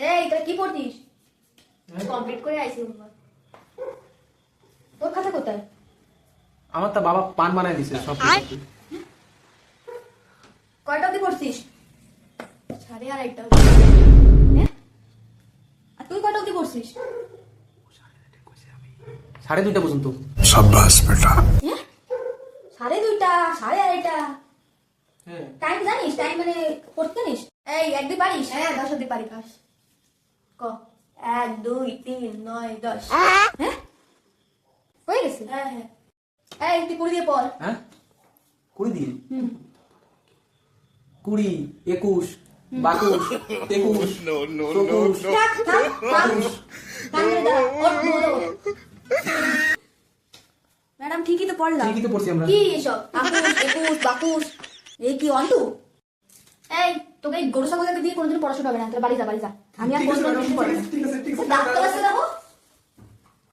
এই তুই কি পড়তিস? কমপ্লিট করে আইছি হোমওয়ার্ক। তোর খাতা কোথায়? আমার তো বাবা পান বানায় দিছে সব কিছু। কয়টা অবধি পড়ছিস? 2:30টা। আর তুই কয়টা অবধি পড়ছিস? 2:30 পর্যন্ত। शाबाश बेटा। 2:30, 2:30। হ্যাঁ টাইম জানিস? টাইম মানে পড়তে জানিস? এই 1 2 পারিস? হ্যাঁ 10 অবধি পারি। পাস ক 1 2 3 9 10। হ্যাঁ হয়ে গেছে। হ্যাঁ হ্যাঁ। এই তুই 20 দিয়ে পড়। হ্যাঁ 20 দিন 20 21 22 23 24 থাক থাক থাক। ম্যাডাম ঠিকই তো পড়লাম। ঠিকই তো পড়ছি আমরা। কি এসব 21 22 এই কি অন্তু? এই তোকে এই গরু ছাগলকে দিয়ে কোনোদিন পড়াশোনা হবে না। তোর বাড়ি যা বাড়ি যা। আমি আর ঠিক আছে কোনোদিন ম্যাডাম, কিছু পড়াবো না। ঠিক আছে ঠিক আছে। ডাক্তার আছে